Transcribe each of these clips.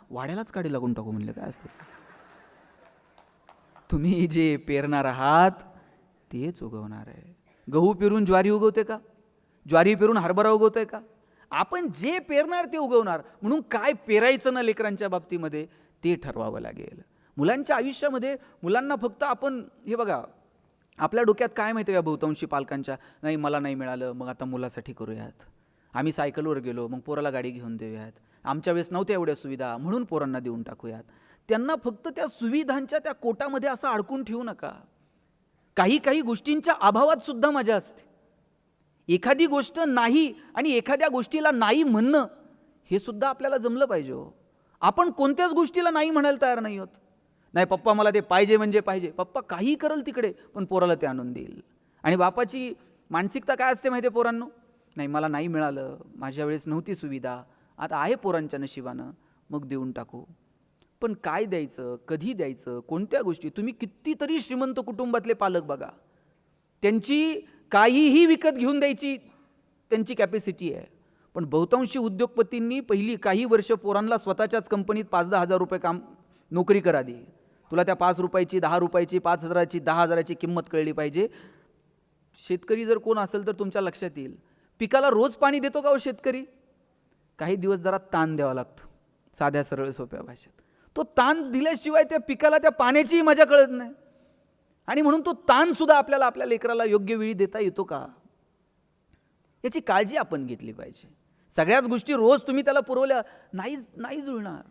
वाड्यालाच काडी लागून टाकू म्हणले. काय असतं, तुम्ही जे पेरणार आहात तेच उगवणार आहे. गहू पेरून ज्वारी उगवते का? ज्वारी पेरून हरभरा उगवतोय का? आपण जे पेरणार ते उगवणार. म्हणून काय पेरायचं ना लेकरांच्या बाबतीमध्ये ते ठरवावं लागेल. मुलांच्या आयुष्यामध्ये मुलांना फक्त आपण हे बघा, आपल्या डोक्यात काय माहिती आहे का बहुतांशी पालकांच्या, नाही मला नाही मिळालं मग आता मुलासाठी करूयात. आम्ही सायकलवर गेलो मग पोराला गाडी घेऊन देऊयात. आमच्या वेळेस नव्हत्या एवढ्या सुविधा म्हणून पोरांना देऊन टाकूयात. त्यांना फक्त त्या सुविधांच्या त्या कोटामध्ये असं अडकून ठेवू नका. काही काही गोष्टींच्या अभावात सुद्धा मजा असते. एखादी गोष्ट नाही आणि एखाद्या गोष्टीला नाही म्हणणं हे सुद्धा आपल्याला जमलं पाहिजे. आपण कोणत्याच गोष्टीला नाही म्हणायला तयार नाही होत. नाही पप्पा मला ते पाहिजे म्हणजे पाहिजे. पप्पा काही करल तिकडे पण पोराला ते आणून देईल. आणि बापाची मानसिकता काय असते माहिती आहे पोरांनो, नाही मला नाही मिळालं, माझ्या वेळेस नव्हती सुविधा, आता आहे पोरांच्या नशिबानं मग देऊन टाकू. पण काय द्यायचं, कधी द्यायचं, कोणत्या गोष्टी. तुम्ही कितीतरी श्रीमंत कुटुंबातले पालक बघा, त्यांची काहीही विकत घेऊन द्यायची त्यांची कॅपॅसिटी आहे. पण बहुतांशी उद्योगपतींनी पहिली काही वर्ष पोरांना स्वतःच्याच कंपनीत 5-10 हजार रुपये काम नोकरी करा दे. तुला त्या 5 रुपयाची 10 रुपयाची 5,000ची 10,000ची किंमत कळली पाहिजे. शेतकरी जर कोण असेल तर तुमच्या लक्षात येईल, पिकाला रोज पाणी देतो का हो शेतकरी? काही दिवस जरा ताण द्यावा लागतो. साध्या सरळ सोप्या भाषेत तो ताण दिल्याशिवाय त्या पिकाला त्या पाण्याचीही मजा कळत नाही. आणि म्हणून तो ताण सुद्धा आपल्याला आपल्या लेकराला योग्य वेळी देता येतो का, याची काळजी आपण घेतली पाहिजे. सगळ्याच गोष्टी रोज तुम्ही त्याला पुरवल्या नाही जुळणार.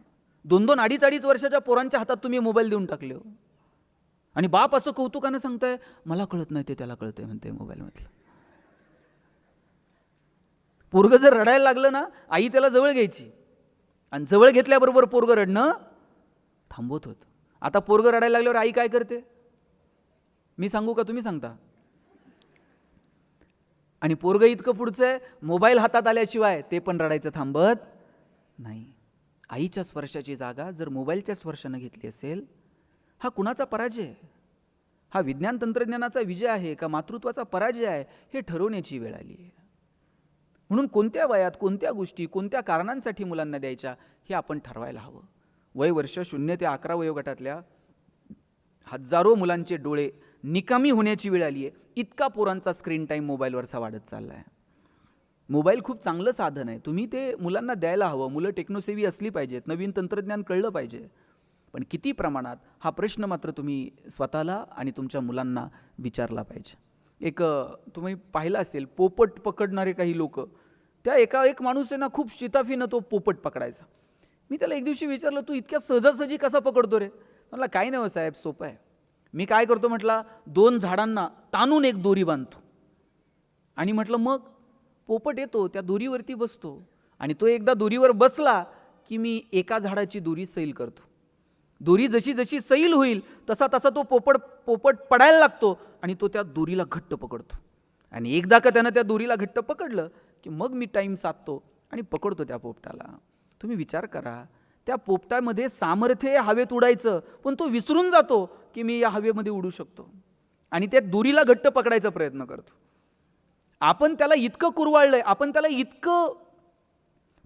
2-2, 2.5 वर्षाच्या पोरांच्या हातात तुम्ही मोबाईल देऊन टाकले हो. आणि बाप असं कौतुकानं सांगताय मला कळत नाही ते त्याला कळतंय म्हणते मोबाईल मधलं. पोरग जर रडायला लागलं ना, आई त्याला जवळ घ्यायची आणि जवळ घेतल्याबरोबर पोरग रडणं थांबवत होत. आता पोरग रडायला लागल्यावर आई काय करते मी सांगू का तुम्ही सांगता? आणि पोरग इतकं पुढचं आहे, मोबाईल हातात आल्याशिवाय ते पण रडायचं थांबत नाही. आईच्या स्पर्शाची जागा जर मोबाईलच्या स्पर्शानं घेतली असेल, हा कुणाचा पराजय आहे? हा विज्ञान तंत्रज्ञानाचा विजय आहे का मातृत्वाचा पराजय आहे हे ठरवण्याची वेळ आली आहे. म्हणून कोणत्या वयात कोणत्या गोष्टी कोणत्या कारणांसाठी मुलांना द्यायच्या हे आपण ठरवायला हवं. वय वर्ष 0 ते 11 वयोगटातल्या हजारो मुलांचे डोळे निकामी होण्याची वेळ आली आहे. इतका पोरांचा स्क्रीन टाईम मोबाईलवरचा वाढत चालला आहे. मोबाईल खूप चांगलं साधन आहे, तुम्ही ते मुलांना द्यायला हवं. मुलं टेक्नोसेवी असली पाहिजेत, नवीन तंत्रज्ञान कळलं पाहिजे. पण किती प्रमाणात हा प्रश्न मात्र तुम्ही स्वतःला आणि तुमच्या मुलांना विचारला पाहिजे. एक तुम्ही पाहिलं असेल, पोपट पकडणारे काही लोक, त्या एक माणूस आहे ना खूप शिताफीनं तो पोपट पकडायचा. मी त्याला एक दिवशी विचारलं तू इतक्या सहजासहजी कसा पकडतो रे? म्हटलं काही नाही साहेब, सोपं आहे. मी काय करतो म्हटलं, 2 झाडांना ताणून एक दोरी बांधतो आणि म्हटलं मग पोपट येतो त्या दोरीवरती बसतो आणि तो एकदा दोरीवर बसला की मी एका झाडाची दोरी सैल करतो. दोरी जशी जशी सैल होईल तसा तसा तो पोपट पडायला लागतो आणि तो त्या दोरीला घट्ट पकडतो. आणि एकदा का त्यानं त्या दोरीला घट्ट पकडलं की मग मी टाईम साधतो आणि पकडतो त्या पोपटाला. तुम्ही विचार करा, त्या पोपटामध्ये सामर्थ्य हवेत उडायचं, पण तो विसरून जातो की मी या हवेमध्ये उडू शकतो आणि त्या दोरीला घट्ट पकडायचा प्रयत्न करतो. आपण त्याला इतकं कुरवाळलंय, आपण त्याला इतकं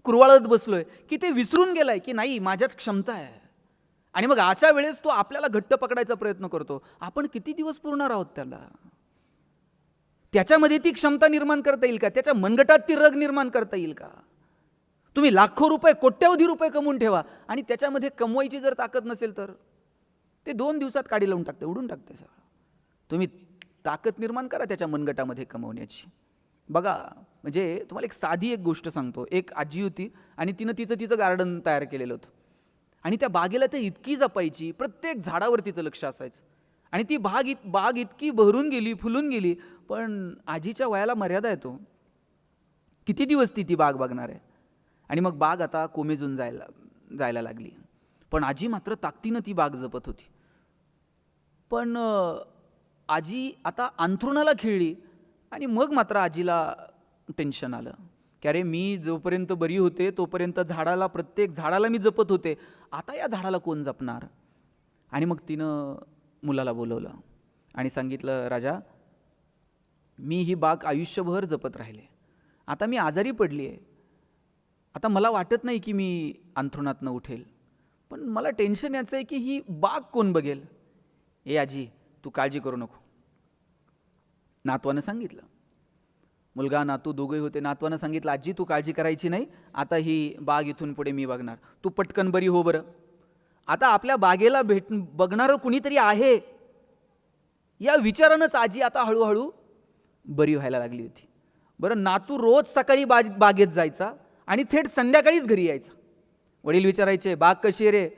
कुरवाळत बसलोय की ते विसरून गेलाय की नाही माझ्यात क्षमता आहे. आणि मग अशा वेळेस तो आपल्याला घट्ट पकडायचा प्रयत्न करतो. आपण किती दिवस पुरणार आहोत त्याला? त्याच्यामध्ये ती क्षमता निर्माण करता येईल का? त्याच्या मनगटात ती रग निर्माण करता येईल का? तुम्ही लाखो रुपये कोट्यवधी रुपये कमवून ठेवा आणि त्याच्यामध्ये कमवायची जर ताकद नसेल तर ते 2 दिवसात काडी लावून टाकते, उडून टाकते सगळं. तुम्ही ताकद निर्माण करा त्याच्या मनगटामध्ये कमवण्याची. बघा, म्हणजे तुम्हाला एक साधी गोष्ट सांगतो. एक आजी होती आणि तिनं तिचं गार्डन तयार केलेलं होतं आणि त्या बागेला ते इतकी जपायची, प्रत्येक झाडावर तिचं लक्ष असायचं आणि ती बाग इतकी बहरून गेली, फुलून गेली. पण आजीच्या वयाला मर्यादा येतो, किती दिवस ती बाग बघणार आहे. आणि मग बाग आता कोमेजून जायला लागली. पण आजी मात्र ताकदीनं ती बाग जपत होती. पण आजी आता अंथरुणाला खिळली आणि मग मात्र आजीला टेन्शन आलं की अरे मी जोपर्यंत बरी होते तोपर्यंत प्रत्येक झाडाला मी जपत होते, आता या झाडाला कोण जपणार? आणि मग तिनं मुलाला बोलवलं आणि सांगितलं, राजा मी ही बाग आयुष्यभर जपत राहिले, आता मी आजारी पडली आहे, आता मला वाटत नाही की मी अंथरुणातनं उठेल. पण मला टेन्शन याचं आहे की ही बाग कोण बघेल. ए आजी, तू काळजी करू नको. नातवानं सांगितलं, मुलगा नातू दोघे होते. नातवानं सांगितलं, आजी तू काळजी करायची नाही, आता ही बाग इथून पुढे मी बघणार, तू पटकन बरी हो बरं. आता आपल्या बागेला बघणारं कुणीतरी आहे या विचारानंच आजी आता हळूहळू बरी व्हायला लागली होती. बरं, नातू रोज सकाळी बागेत जायचा आणि थेट संध्याकाळीच घरी यायचा. वडील विचारायचे, बाग कशी आहे रे?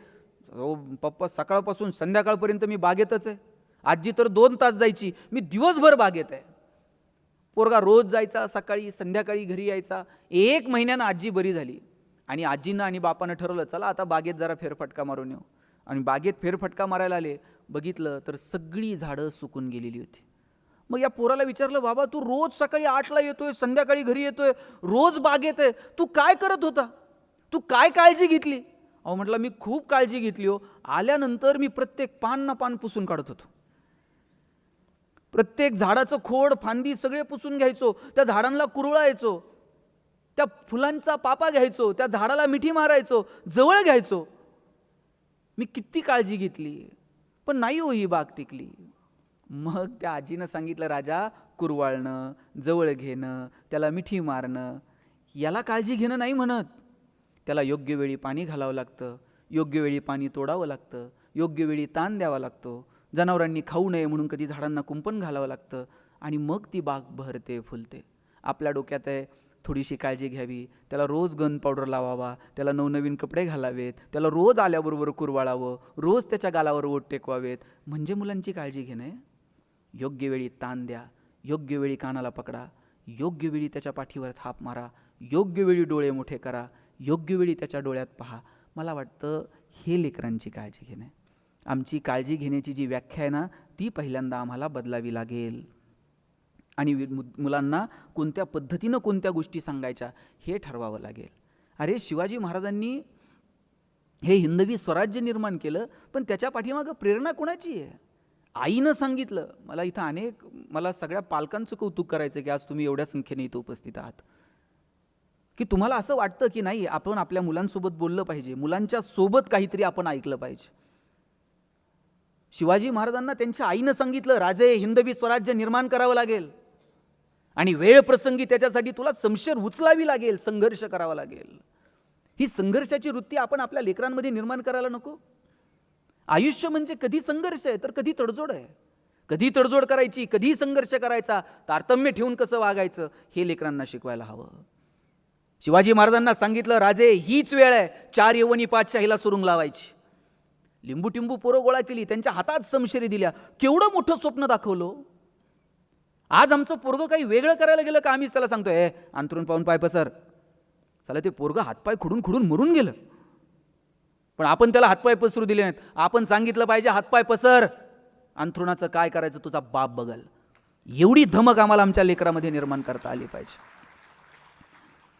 हो पप्पा, सकाळपासून संध्याकाळपर्यंत मी बागेतच आहे. आजी तर 2 तास जायची, मी दिवसभर बागेत आहे. पोरगा रोज जायचा, सकाळी संध्याकाळी घरी यायचा. 1 महिन्यानं आजी बरी झाली आणि आजीनं आणि बापानं ठरवलं, चला आता बागेत जरा फेरफटका मारून येऊ. आणि बागेत फेरफटका मारायला आले, बघितलं तर सगळी झाडं सुकून गेलेली होती. मग या पोराला विचारलं, बाबा तू रोज सकाळी 8ला येतोय, संध्याकाळी घरी येतोय, रोज बागेत आहे, तू काय करत होता? तू काय काळजी घेतली? अहो म्हटलं, मी खूप काळजी घेतली हो. आल्यानंतर मी प्रत्येक पान ना पान पुसून काढत होतो. प्रत्येक झाडाचं खोड फांदी सगळे पुसून घ्यायचो, त्या झाडांना कुरळायचो, त्या फुलांचा पापा घ्यायचो, त्या झाडाला मिठी मारायचो, जवळ घ्यायचो. मी किती काळजी घेतली, पण नाही हो ही बाग टिकली. मग त्या आजीनं सांगितलं, राजा, कुरवाळणं, जवळ घेणं, त्याला मिठी मारणं, याला काळजी घेणं नाही म्हणत. त्याला योग्य वेळी पाणी घालावं लागतं, योग्य वेळी पाणी तोडावं लागतं, योग्य वेळी ताण द्यावा लागतो, जनावरांनी खाऊ नये म्हणून कधी झाडांना कुंपण घालावं लागतं, आणि मग ती बाग बहरते फुलते. आपल्या डोक्यात आहे थोडीशी काळजी घ्यावी, त्याला रोज गन पावडर लावावा, त्याला नवनवीन कपडे घालावेत, त्याला रोज आल्याबरोबर कुरवाळावं, रोज त्याच्या गालावर ओठ टेकवावेत, म्हणजे मुलांची काळजी घेणे. योग्य वेळी ताण द्या, योग्य वेळी कानाला पकडा, योग्य वेळी त्याच्या पाठीवर थाप मारा, योग्य वेळी डोळे मोठे करा, योग्य वेळी त्याच्या डोळ्यात पहा. मला वाटतं हे लेकरांची काळजी घेणे. आमची काळजी घेण्याची जी व्याख्या आहे ना, ती पहिल्यांदा आम्हाला बदलावी लागेल. आणि मुलांना कोणत्या पद्धतीनं कोणत्या गोष्टी सांगायच्या हे ठरवावं लागेल. अरे, शिवाजी महाराजांनी हे हिंदवी स्वराज्य निर्माण केलं, पण त्याच्या पाठीमागं प्रेरणा कोणाची आहे? आईनं सांगितलं. मला सगळ्या पालकांचं कौतुक करायचं की आज तुम्ही एवढ्या संख्येने इथं उपस्थित आहात, की तुम्हाला असं वाटतं की नाही, आपण आपल्या मुलांसोबत बोललं पाहिजे, मुलांच्या सोबत काहीतरी आपण ऐकलं पाहिजे. शिवाजी महाराजांना त्यांच्या आईनं सांगितलं, राजे, हिंदवी स्वराज्य निर्माण करावं लागेल आणि वेळ प्रसंगी त्याच्यासाठी तुला शमशेर उचलावी लागेल, संघर्ष करावा लागेल. ही संघर्षाची वृत्ती आपण आपल्या लेकरांमध्ये निर्माण करायला नको. आयुष्य म्हणजे कधी संघर्ष आहे तर कधी तडजोड आहे. कधी तडजोड करायची, कधी संघर्ष करायचा, तारतम्य ठेवून कसं वागायचं हे लेकरांना शिकवायला हवं. शिवाजी महाराजांना सांगितलं, राजे, हीच वेळ आहे 4 यवनी पातशाहीला सुरुंग लावायची. लिंबू टिंबू पोरं गोळा केली, त्यांच्या हातात समशेरी दिल्या, केवढं मोठं स्वप्न दाखवलं. आज आमचं पोरगं काही वेगळं करायला गेलं का आम्हीच त्याला सांगतोय, अंथरून पाहून पाय पसर. चला, ते पोरगं हातपाय खुडून खुडून मरून गेलं, पण आपण त्याला हातपाय पसरू दिले नाहीत. आपण सांगितलं पाहिजे, हातपाय पसर, अंथरुणाचं काय करायचं तुझा बाप बघल. एवढी धमक आम्हाला आमच्या लेकरामध्ये निर्माण करता आली पाहिजे.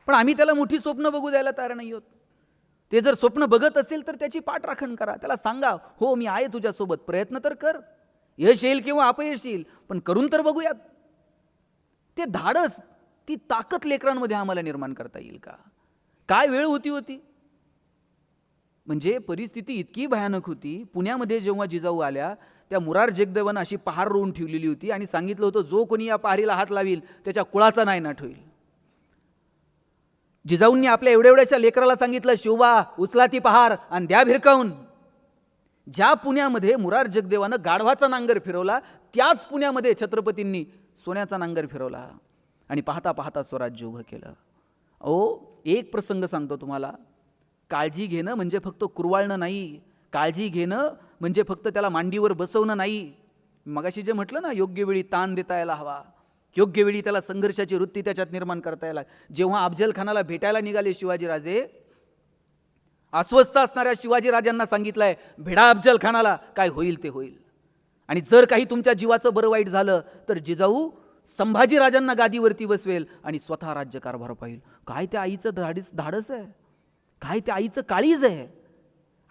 पण आम्ही त्याला मोठी स्वप्न बघू द्यायला तयार नाही आहोत. ते जर स्वप्न बघत असेल तर त्याची पाठराखण करा, त्याला सांगा, हो मी आहे तुझ्यासोबत, प्रयत्न तर कर, यश येईल किंवा अपयश येईल, पण करून तर बघूयात. ते धाडस, ती ताकद लेकरांमध्ये आम्हाला निर्माण करता येईल का? काय वेळ होती. म्हणजे परिस्थिती इतकी भयानक होती. पुण्यामध्ये जेव्हा जिजाऊ आल्या, त्या मुरार जगदेवानं अशी पहार रोवून ठेवलेली होती आणि सांगितलं होतं, जो कोणी या पहारीला हात लावील त्याच्या कुळाचा नायनाट होईल. जिजाऊंनी आपल्या एवढ्याशा लेकराला सांगितलं, शिवबा उचला ती पहार आणि द्या भिरकावून. ज्या पुण्यामध्ये मुरार जगदेवानं गाढवाचा नांगर फिरवला, त्याच पुण्यामध्ये छत्रपतींनी सोन्याचा नांगर फिरवला आणि पाहता पाहता स्वराज्य उभं केलं. एक प्रसंग सांगतो तुम्हाला. काळजी घेणं म्हणजे फक्त कुरवाळणं नाही, काळजी घेणं म्हणजे फक्त त्याला मांडीवर बसवणं नाही. मगाशी जे म्हटलं ना, योग्य वेळी ताण देता यायला हवा, योग्य वेळी त्याला संघर्षाची वृत्ती त्याच्यात निर्माण करता यायला. जेव्हा अफजल खानाला भेटायला निघाले शिवाजीराजे, अस्वस्थ असणाऱ्या शिवाजीराजांना सांगितलंय, भेडा अफजल खानाला, काय होईल ते होईल, आणि जर काही तुमच्या जीवाचं बरं वाईट झालं तर जिजाऊ संभाजीराजांना गादीवरती बसवेल आणि स्वतः राज्यकारभार पाहिल. काय त्या आईचं धाडस आहे, काय त्या आईचं काळीज आहे.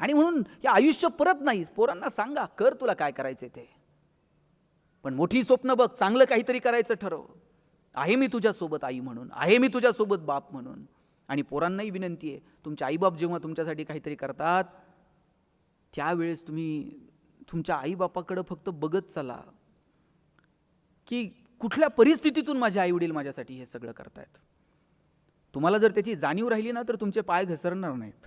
आणि म्हणून हे आयुष्य परत नाही. पोरांना सांगा, कर तुला काय करायचं ते, पण मोठी स्वप्न बघ, चांगलं काहीतरी करायचं ठरव. आहे मी तुझ्यासोबत आई म्हणून, आहे मी तुझ्यासोबत बाप म्हणून. आणि पोरांनाही विनंती आहे, तुमचे आईबाप जेव्हा तुमच्यासाठी काहीतरी करतात त्यावेळेस तुम्ही तुमच्या आईबापाकडं फक्त बघत चला की कुठल्या परिस्थितीतून माझे आईवडील माझ्यासाठी हे सगळं करतायत. तुम्हाला जर त्याची जाणीव राहिली ना तर तुमचे पाय घसरणार नाहीत.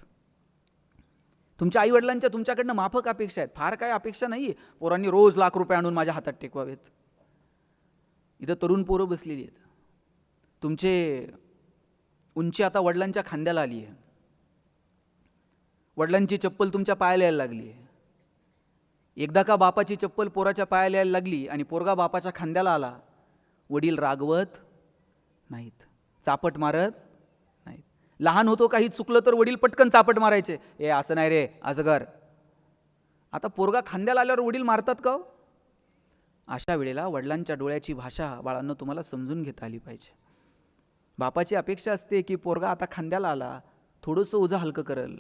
तुमच्या आईवडिलांच्या तुमच्याकडनं माफक अपेक्षा आहेत. फार काय अपेक्षा नाही आहे पोरांनी रोज लाख रुपये आणून माझ्या हातात टेकवावेत. इथं तरुण पोरं बसलेली आहेत. तुमचे उंची आता वडिलांच्या खांद्याला आली आहे. वडिलांची चप्पल तुमच्या पायाला यायला लागली आहे. एकदा का बापाची चप्पल पोराच्या पायाला यायला लागली आणि पोरगा बापाच्या खांद्याला आला, वडील रागवत नाहीत, चापट मारत नाहीत. लहान होतो काही चुकलं तर वडील पटकन चापट मारायचे, ए असं नाही रे, असं कर. आता पोरगा खांद्याला आल्यावर वडील मारतात का हो? अशा वेळेला वडिलांच्या डोळ्याची भाषा बाळांनो तुम्हाला समजून घेता आली पाहिजे. बापाची अपेक्षा असते की पोरगा आता खांद्याला आला, थोडंसं ओझं हलकं करल,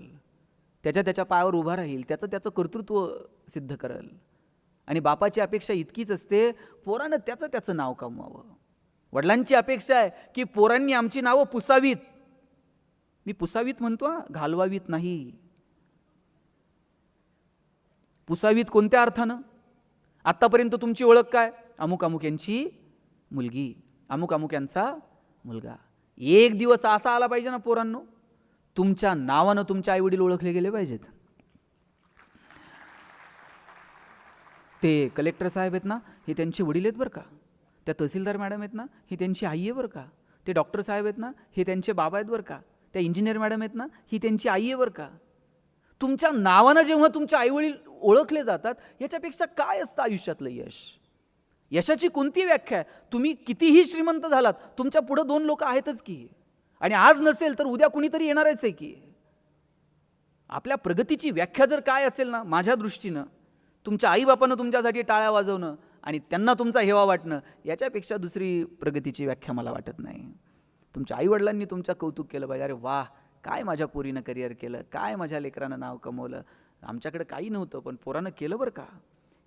त्याच्या पायावर उभा राहील, त्याचं कर्तृत्व सिद्ध करल. आणि बापाची अपेक्षा इतकीच असते पोरानं त्याचं नाव कमवावं. वडिलांची अपेक्षा आहे की पोरांनी आमची नावं पुसावीत. मी पुसावीत म्हणतो, घालवावीत नाही. पुसावीत कोणत्या अर्थानं? आत्तापर्यंत तुमची ओळख काय? अमुक अमुक यांची मुलगी, अमुक अमुक यांचा मुलगा. एक दिवस असा आला पाहिजे ना पोरांनो, तुमच्या नावानं तुमचे आईवडील ओळखले गेले पाहिजेत. ते कलेक्टर साहेब आहेत ना, हे त्यांचे वडील आहेत बरं का. त्या तहसीलदार मॅडम आहेत ना, ही त्यांची आई आहे बरं का. ते डॉक्टर साहेब आहेत ना, हे त्यांचे बाबा आहेत बरं का. त्या इंजिनियर मॅडम आहेत ना, ही त्यांची आई आहे बरं का. तुमच्या नावानं जेव्हा तुमचे आईवडील ओळखले जातात, याच्यापेक्षा काय असतं आयुष्यातलं यश? यशाची कोणती व्याख्या आहे? तुम्ही कितीही श्रीमंत झालात, तुमच्या पुढे 2 लोक आहेतच की. आणि आज नसेल तर उद्या कुणीतरी येणारच आहे की. आपल्या प्रगतीची व्याख्या जर काय असेल ना, माझ्या दृष्टीनं तुमच्या आईबापानं तुमच्यासाठी टाळ्या वाजवणं आणि त्यांना तुमचा हेवा वाटणं, याच्यापेक्षा दुसरी प्रगतीची व्याख्या मला वाटत नाही. तुमच्या आईवडिलांनी तुमचं कौतुक केलं पाहिजे. अरे वाह, काय माझ्या पोरीनं करिअर केलं, काय माझ्या लेकरानं नाव कमवलं, आमच्याकडे काही नव्हतं पण पोरानं केलं बरं का.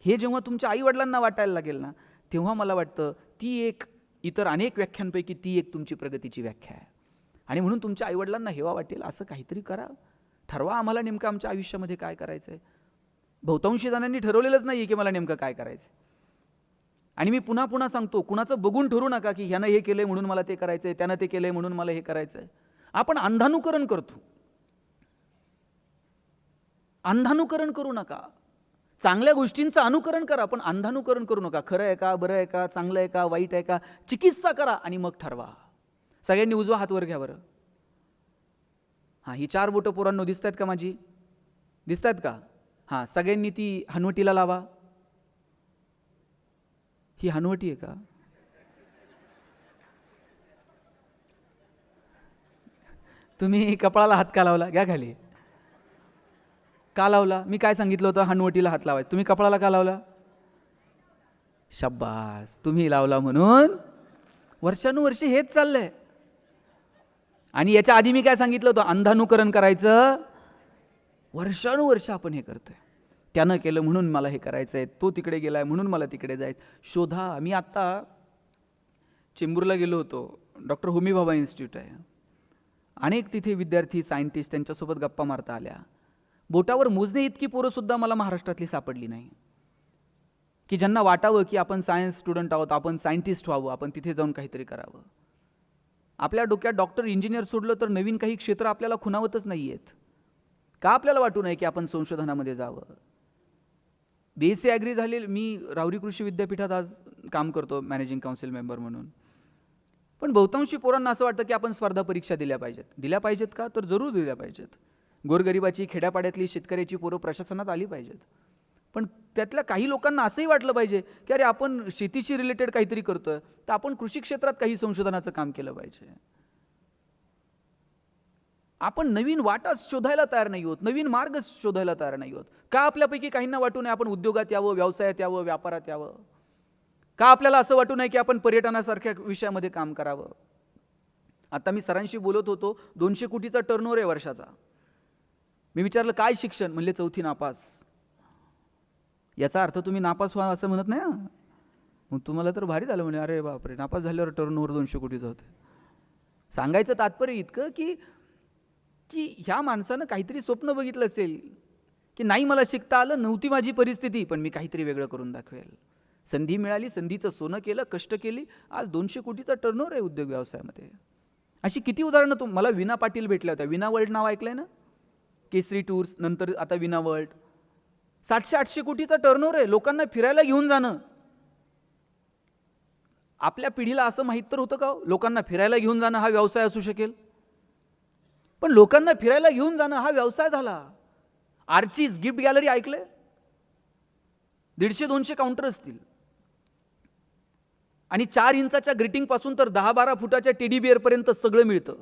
हे जेव्हा तुमच्या आईवडिलांना वाटायला लागेल ना, तेव्हा मला वाटतं ती एक, इतर अनेक व्याख्यांपैकी ती एक तुमची प्रगतीची व्याख्या आहे. आणि म्हणून तुमच्या आईवडिलांना हेवा वाटेल असं काहीतरी करा. ठरवा आम्हाला नेमकं आमच्या आयुष्यामध्ये काय करायचं आहे. बहुतांशी जणांनी ठरवलेलंच नाही की मला नेमकं काय करायचं. आणि मी पुन्हा पुन्हा सांगतो, कुणाचं बघून ठरू नका की ह्यानं हे केलंय म्हणून मला ते करायचंय, त्यानं ते केलंय म्हणून मला हे करायचंय. आपण अंधानुकरण करतो. अंधानुकरण करू नका. चांगल्या गोष्टींचं अनुकरण करा, पण अंधानुकरण करू नका. खरं आहे का, बरं आहे का, चांगलं आहे का, वाईट आहे का, चिकित्सा करा आणि मग ठरवा. सगळ्यांनी उजवा हात वर घ्या बरं. हां, ही 4 बोटं पोरांनो दिसत आहेत का माझी? दिसत आहेत का? हां, सगळ्यांनी ती हनवटीला लावा. ही हनवटी आहे का? तुम्ही कपाळाला हात का लावला? घ्या खाली. का लावला? मी काय सांगितलं होतं? हनवटीला हात लावायचं. तुम्ही कपाळाला का लावला? शाब्बास, तुम्ही लावला म्हणून वर्षानुवर्षे हेच चाललंय. आणि याच्या आधी मी काय सांगितलं होतं? अंधानुकरण करायचं. वर्षानुवर्ष आपण हे करतोय. त्यानं केलं म्हणून मला हे करायचंय, तो तिकडे गेलाय म्हणून मला तिकडे जायचं. शोधा. मी आत्ता चेंबूरला गेलो होतो. डॉक्टर होमी भाभा इन्स्टिट्यूट आहे. अनेक तिथे विद्यार्थी, सायंटिस्ट, त्यांच्यासोबत गप्पा मारता आल्या. बोटावर मोजणे इतकी पोरंसुद्धा मला महाराष्ट्रातली सापडली नाही की ज्यांना वाटावं की आपण सायन्स स्टुडंट आहोत, आपण सायंटिस्ट व्हावं, आपण तिथे जाऊन काहीतरी करावं. आपल्या डोक्यात डॉक्टर, इंजिनियर सोडलं तर नवीन काही क्षेत्र आपल्याला खुणावतच नाही आहेत. का आपल्याला वाटू नये की आपण संशोधनामध्ये जावं? BSc ॲग्री झालेलं मी राहुरी कृषी विद्यापीठात आज काम करतो मॅनेजिंग काउन्सिल मेंबर म्हणून. पण बहुतांशी पोरांना असं वाटतं की आपण स्पर्धा परीक्षा दिल्या पाहिजेत. दिल्या पाहिजेत का? तर जरूर दिल्या पाहिजेत. गोरगरिबाची, खेड्यापाड्यातली, शेतकऱ्याची पोरं प्रशासनात आली पाहिजेत. पण त्यातल्या काही लोकांना असंही वाटलं पाहिजे की अरे आपण शेतीशी रिलेटेड काहीतरी करतोय, तर आपण कृषी क्षेत्रात काही संशोधनाचं काम केलं पाहिजे. आपण नवीन वाटा शोधायला तयार नाही आहोत, नवीन मार्ग शोधायला तयार नाही आहोत. का आपल्यापैकी काहींना वाटू नये आपण उद्योगात यावं, व्यवसायात यावं, व्यापारात यावं? का आपल्याला असं वाटू नये की आपण पर्यटनासारख्या विषयामध्ये काम करावं? आता मी सरांशी बोलत होतो, 200 कोटीचा टर्नओव्हर आहे वर्षाचा. मी विचारलं काय शिक्षण? म्हणले 4थी नापास. याचा अर्थ तुम्ही नापास व्हा असं म्हणत नाही. मग तुम्हाला तर भारी झालं म्हणे. अरे बापरे, नापास झाल्यावर टर्नओव्हर 200 कोटीचं होतं. सांगायचं तात्पर्य इतकं की ह्या माणसानं काहीतरी स्वप्न बघितलं असेल की नाही मला शिकता आलं, नव्हती माझी परिस्थिती, पण मी काहीतरी वेगळं करून दाखवेल. संधी मिळाली, संधीचं सोनं केलं, कष्ट केली, आज 200 कोटीचा टर्नओव्हर आहे उद्योग व्यवसायामध्ये. अशी किती उदाहरणं. मला विना पाटील भेटल्या होत्या. विना वर्ल्ड नाव ऐकलंय ना? केसरी टूर्स, नंतर आता विना वर्ल्ड. 700-800 कोटीचा टर्नओव्हर आहे. लोकांना फिरायला घेऊन जाणं. आपल्या पिढीला असं माहीत तर होतं का लोकांना फिरायला घेऊन जाणं हा व्यवसाय असू शकेल? पण लोकांना फिरायला घेऊन जाणं हा व्यवसाय झाला. आर्चीज गिफ्ट गॅलरी ऐकलंय? 150-200 काउंटर असतील आणि 4 इंचाच्या ग्रीटिंग पासून तर 10-12 फुटाच्या टेडी बिअर पर्यंत सगळं मिळतं.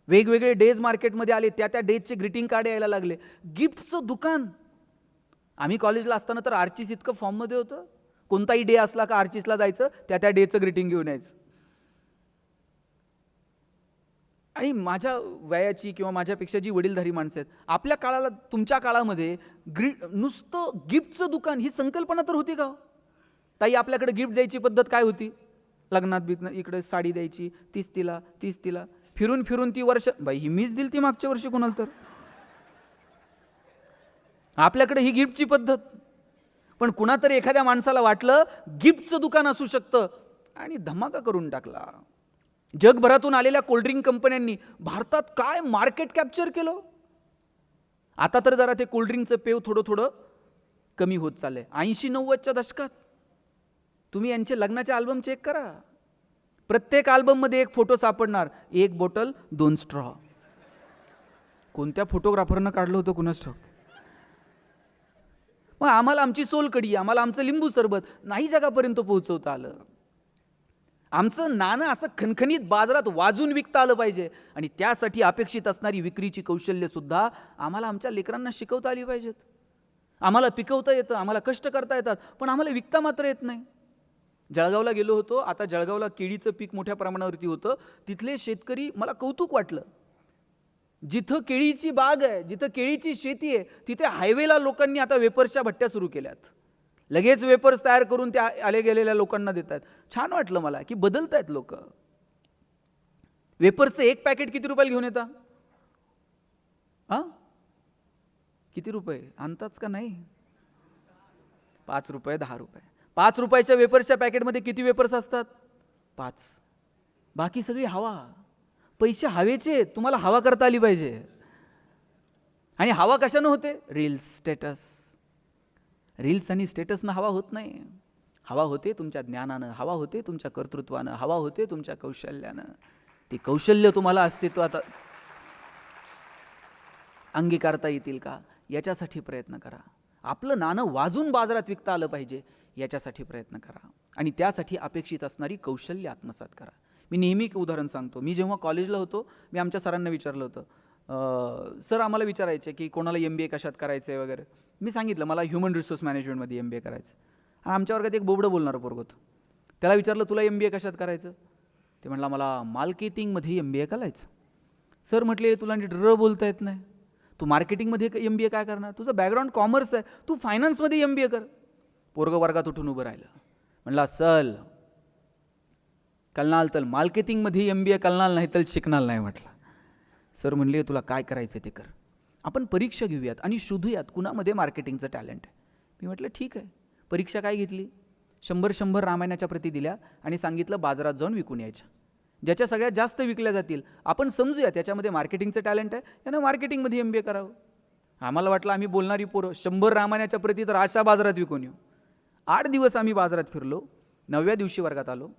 वेगवेगळे डेज मार्केटमध्ये आले, त्या डेजचे ग्रीटिंग कार्ड यायला लागले. गिफ्टचं दुकान. आम्ही कॉलेजला असताना तर आर्चीस इतकं फॉर्ममध्ये होतं. कोणताही डे असला का आर्चीसला जायचं, त्या डेचं ग्रीटिंग घेऊन यायचं. आणि माझ्या वयाची किंवा माझ्यापेक्षा जी वडीलधारी माणसं आहेत, आपल्या काळाला, तुमच्या काळामध्ये नुसतं गिफ्टचं दुकान ही संकल्पना तर होती का? ताई, आपल्याकडे गिफ्ट द्यायची पद्धत काय होती? लग्नात बिग्न इकडे साडी द्यायची, 30 तिला, 30 तिला, फिरून फिरून ती वर्ष, बाई ही मीच दिली ती मागच्या वर्षी कोणाला तर. आपल्याकडे ही गिफ्टची पद्धत. पण कुणातरी एखाद्या माणसाला वाटलं गिफ्टचं दुकान असू शकतं आणि धमाका करून टाकला. जगभरातून आलेल्या कोल्ड्रिंक कंपन्यांनी भारतात काय मार्केट कॅप्चर केलं. आता तर जरा ते कोल्ड्रिंकचं पेव थोडं थोडं कमी होत चाललंय. 80-90च्या दशकात तुम्ही यांचे लग्नाचे अल्बम चेक करा. प्रत्येक अल्बममध्ये एक फोटो सापडणार, 1 बॉटल 2 स्ट्रॉ. कोणत्या फोटोग्राफरनं काढलं होतं कुणास ठाऊक. मग आम्हाला आमची सोलकढी, आम्हाला आमचं लिंबू सरबत नाही जगापर्यंत पोहोचवता आलं. आमचं नाणं असं खणखणीत बाजारात वाजून विकता आलं पाहिजे आणि त्यासाठी अपेक्षित असणारी विक्रीची कौशल्य सुद्धा आम्हाला आमच्या लेकरांना शिकवता आली पाहिजेत. आम्हाला पिकवता येतं, आम्हाला कष्ट करता येतात, पण आम्हाला विकता मात्र येत नाही. जळगावला गेलो होतो. आता जळगावला केळीचं पीक मोठ्या प्रमाणावरती होतं. तिथले शेतकरी, मला कौतुक वाटलं. जिथं केळीची बाग आहे, जिथं केळीची शेती आहे, तिथे हायवेला लोकांनी आता वेपर्सच्या भट्ट्या सुरू केल्यात. लगेच वेपर्स तयार करून त्या आले गेलेल्या लोकांना देतात. छान वाटलं मला की बदलतायत लोक. वेपर्सचं एक पॅकेट किती रुपयाला घेऊन येता? किती रुपये आणताच का नाही? 5 रुपये, 10 रुपये. 5 रुपयाच्या वेपर्सच्या पॅकेटमध्ये किती वेपर्स असतात? 5. बाकी सगळी हवा. पैसे हवेचे, तुम्हाला हवा करता आली पाहिजे. आणि हवा कशानं होते? Reels, status. रील्स आणि स्टेटसनं हवा होत नाही. हवा होते तुमच्या ज्ञानानं, हवा होते तुमच्या कर्तृत्वानं, हवा होते तुमच्या कौशल्यानं. ती कौशल्य तुम्हाला अस्तित्वात अंगीकारता येतील का, याच्यासाठी प्रयत्न करा. आपलं नाणं वाजून बाजारात विकता आलं पाहिजे, याच्यासाठी प्रयत्न करा. आणि त्यासाठी अपेक्षित असणारी कौशल्य आत्मसात करा. मी नेहमी एक उदाहरण सांगतो. मी जेव्हा कॉलेजला होतो, मी आमच्या सरांना विचारलं होतं, सर आम्हाला विचारायचे की कोणाला MBA कशात करायचं आहे वगैरे. मी सांगितलं मला ह्युमन रिसोर्स मॅनेजमेंटमध्ये MBA करायचं. आमच्या वर्गात एक बोबडं बोलणारं पोरगं होतं. त्याला विचारलं तुला MBA कशात करायचं? ते म्हटलं मला मार्केटिंगमध्ये MBA करायचं. सर म्हटले तुला नीट बोलता येत नाही, तू मार्केटिंगमध्ये MBA काय करणार? तुझं बॅकग्राऊंड कॉमर्स आहे, तू फायनान्समध्ये MBA कर. पोरगं वर्गात उठून उभं राहिलं. म्हणला सल कलनाल तर मार्केटिंगमध्ये MBA कलनाल नाही तर शिकणार नाही. म्हटलं सर म्हणले तुला काय करायचं ते कर, आपण परीक्षा घेऊयात आणि शोधूयात कुणामध्ये मार्केटिंगचं टॅलेंट आहे. मी म्हटलं ठीक आहे. परीक्षा काय घेतली? 100 रामायणाच्या प्रती दिल्या आणि सांगितलं बाजारात जाऊन विकून यायच्या. ज्याच्या सगळ्यात जास्त विकल्या जातील आपण समजूया त्याच्यामध्ये मार्केटिंगचं टॅलेंट आहे, यानं मार्केटिंगमध्ये MBA करावं. आम्हाला वाटलं आम्ही बोलणारी पोरं 100 रामायणाच्या प्रती तर अशा बाजारात विकून येऊ. 8 दिवस आम्ही बाजारात फिरलो. 9व्या दिवशी वर्गात आलो.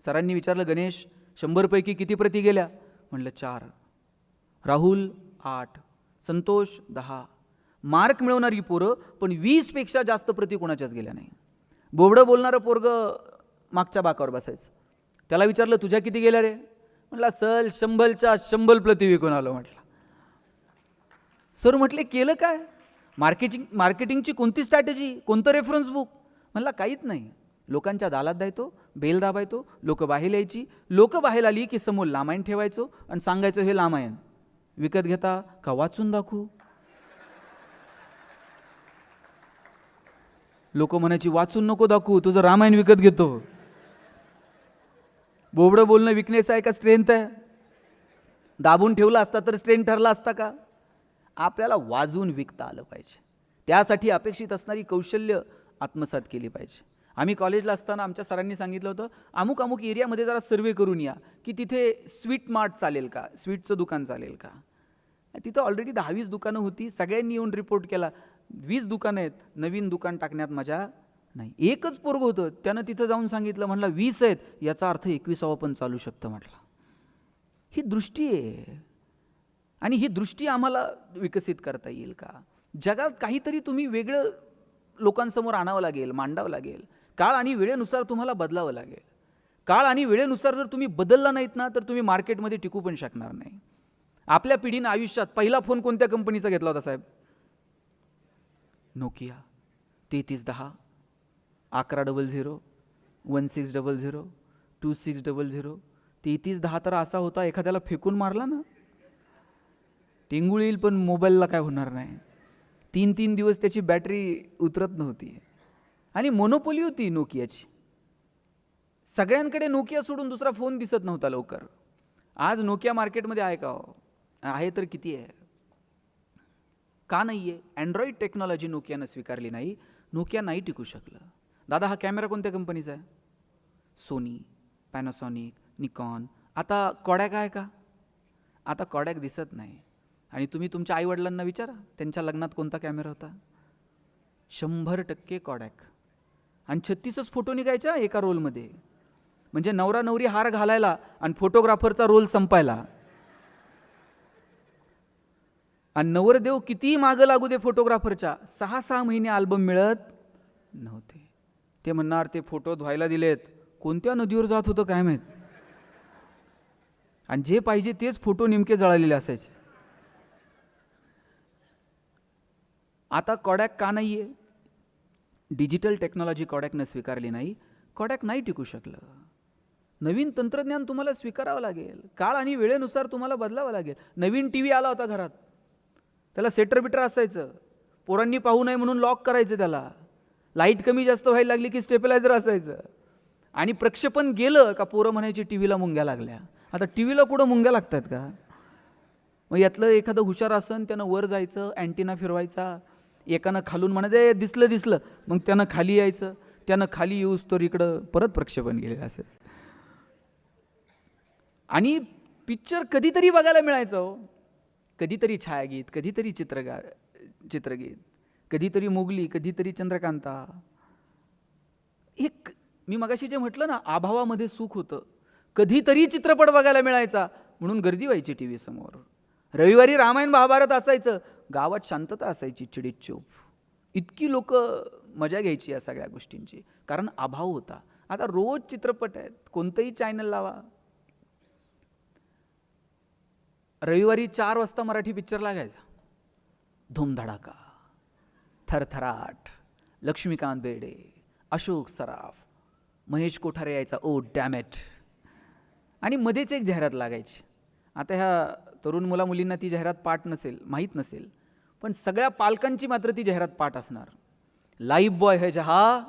सरांनी विचारलं गणेश 100 पैकी किती प्रती गेल्या? म्हणलं 4. राहुल 8, संतोष 10. मार्क मिळवणारी पोरं पण 20 पेक्षा जास्त प्रती कोणाच्याच गेल्या नाही. बोबडं बोलणारं पोरगं मागच्या बाकावर बसायचं. त्याला विचारलं तुझ्या किती गेल्या रे? म्हटलं सल 100च्या 100 प्रती विकून आलो. म्हटलं सर म्हटले केलं काय? मार्केटिंगची कोणती स्ट्रॅटेजी, कोणतं रेफरन्स बुक? म्हणला काहीच नाही. लोकांच्या दालात द्यायचो, बेल दाबायचो, लोक बाहेर यायची. लोक बाहेर आली की समोर लामायण ठेवायचो आणि सांगायचो हे लामायण विकत घेता का वाचून दाखवू? लोक म्हणायची वाचून नको दाखवू, तुझं रामायण विकत घेतो. बोबडं बोलणं विकनेस आहे का स्ट्रेंथ आहे? दाबून ठेवला असता तर स्ट्रेंथ ठरला असता का? आपल्याला वाजवून विकता आलं पाहिजे. त्यासाठी अपेक्षित असणारी कौशल्य आत्मसात केली पाहिजे. आम्ही कॉलेजला असताना आमच्या सरांनी सांगितलं होतं, अमुक अमुक एरियामध्ये जरा सर्वे करून या की तिथे स्वीट मार्ट चालेल का, स्वीटचं दुकान चालेल का. तिथं ऑलरेडी 10-20 दुकानं होती. सगळ्यांनी येऊन रिपोर्ट केला, 20 दुकानं आहेत, नवीन दुकान टाकण्यात मजा नाही. एकच पोरगं होतं, त्यानं तिथं जाऊन सांगितलं, म्हणलं 20 आहेत, याचा अर्थ 21वावं पण चालू शकतं म्हटलं. ही दृष्टी आहे आणि ही दृष्टी आम्हाला विकसित करता येईल का. जगात काहीतरी तुम्ही वेगळं लोकांसमोर आणावं लागेल, मांडावं लागेल. काळ आणि वेळेनुसार तुम्हाला बदलावं लागेल. काळ आणि वेळेनुसार जर तुम्ही बदलला नाहीत ना, तर तुम्ही मार्केटमध्ये टिकू पण शकणार नाही. आपल्या पिढीनं आयुष्यात पहिला फोन कोणत्या कंपनीचा घेतला होता साहेब? नोकिया 3310, 1100, 1600, 2600. 3310 तर असा होता, एखाद्याला फेकून मारला ना टिंगूळ येईल, पण मोबाईलला काय होणार नाही. 3-3 दिवस त्याची बॅटरी उतरत नव्हती आणि मोनोपोली होती नोकियाची. सगळ्यांकडे नोकिया सोडून दुसरा फोन दिसत नव्हता लवकर. आज नोकिया मार्केटमध्ये आहे का हो? आहे तर किती आहे? का नाही आहे? अँड्रॉइड टेक्नॉलॉजी नोकियानं स्वीकारली नाही, नोकिया नाही टिकू शकलं. दादा हा कॅमेरा कोणत्या कंपनीचा आहे? Sony, Panasonic, Nikon. आता कॉडॅक आहे का? आता कॉडॅक दिसत नाही. आणि तुम्ही तुमच्या आईवडिलांना विचारा, त्यांच्या लग्नात कोणता कॅमेरा होता? 100% कॉडॅक. आणि 36च फोटो निघायच्या एका रोलमध्ये. म्हणजे नवरा नवरी हार घालायला आणि फोटोग्राफरचा रोल संपायला. आणि नवरदेव कितीही मागं लागू दे फोटोग्राफरच्या, 6-6 महिने अल्बम मिळत नव्हते. ते म्हणणार ते फोटो धुवायला दिलेत, कोणत्या नदीवर जात होतं काय माहीत. आणि जे पाहिजे तेच फोटो नेमके जळालेले असायचे. आता कॉडॅक का नाही आहे? डिजिटल टेक्नॉलॉजी कॉडॅकनं स्वीकारली नाही, कॉडॅक नाही टिकू शकलं. नवीन तंत्रज्ञान तुम्हाला स्वीकारावं लागेल. काळ आणि वेळेनुसार तुम्हाला बदलावं लागेल. नवीन टी व्ही आला होता घरात, त्याला सेटर बिटर असायचं, पोरांनी पाहू नये म्हणून लॉक करायचं त्याला. लाईट कमी जास्त व्हायला लागली की स्टेबिलायझर असायचं. आणि प्रक्षेपण गेलं का पोरं म्हणायची टी व्हीला मुंग्या लागल्या. आता टी व्हीला कुठं मुंग्या लागतात का? मग यातलं एखादं हुशार असन, त्यानं वर जायचं, अँटिना फिरवायचा, एकानं खालून म्हणायचं दिसलं दिसलं, मग त्यानं खाली यायचं, त्यानं खाली येऊस तर इकडं परत प्रक्षेपण गेलेलं असायचं. आणि पिक्चर कधीतरी बघायला मिळायचं हो. कधीतरी छायागीत, कधीतरी चित्रगीत, कधीतरी मोगली, कधीतरी चंद्रकांता. एक मी मगाशी जे म्हटलं ना, अभावामध्ये सुख होतं. कधीतरी चित्रपट बघायला मिळायचा म्हणून गर्दी व्हायची टी व्ही समोर. रविवारी रामायण महाभारत असायचं, गावात शांतता असायची, चिडीत चूप. इतकी लोक मजा घ्यायची या सगळ्या गोष्टींची, कारण अभाव होता. आता रोज चित्रपट आहेत, कोणतंही चॅनल लावा. रविवारी 4 वाजता मराठी पिक्चर लागायचा. धूमधडाका, थरथराट, लक्ष्मीकांत बेर्डे, अशोक सराफ, महेश कोठारे यायचा, ओ डॅमेट. आणि मध्येच एक जाहिरात लागायची. आता ह्या तरुण मुलींना ती जाहिरात पाठ नसेल, माहीत नसेल, पण सगळ्या पालकांची मात्र ती जाहिरात पाठ असणार. लाईफ बॉय है जहा.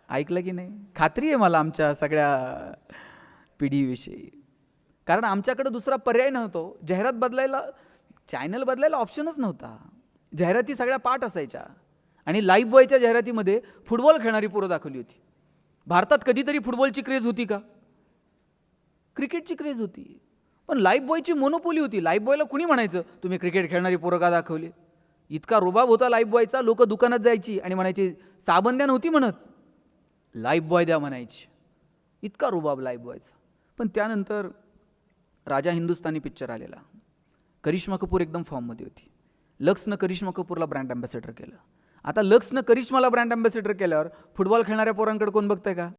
ऐकलं की नाही? खात्री आहे मला आमच्या सगळ्या पिढीविषयी. कारण आमच्याकडे दुसरा पर्याय नव्हतो. जाहिरात बदलायला, चॅनल बदलायला ऑप्शनच नव्हता. जाहिराती सगळ्या पाठ असायच्या. आणि लाईफ बॉयच्या जाहिरातीमध्ये फुटबॉल खेळणारी पोरं दाखवली होती. भारतात कधीतरी फुटबॉलची क्रेज होती का? क्रिकेटची क्रेज होती. पण लाईफ बॉयची मोनोपोली होती. लाईफ बॉयला कुणी म्हणायचं तुम्ही क्रिकेट खेळणारी पोरं का दाखवली? इतका रुबाब होता लाईफ बॉयचा. लोक दुकानात जायची आणि म्हणायची साबण द्या नव्हती म्हणत, लाईफ बॉय द्या म्हणायची. इतका रुबाब लाईफ बॉयचा. पण त्यानंतर राजा हिंदुस्तानी पिक्चर आलेला. करिश्मा कपूर एकदम फॉर्ममध्ये होती. लक्सनं करिश्मा कपूरला ब्रँड अँबॅसेडर केलं. आता लक्सनं करिश्माला ब्रँड अँबॅसेडर केल्यावर फुटबॉल खेळणाऱ्या पोरांकडे कोण बघतंय का?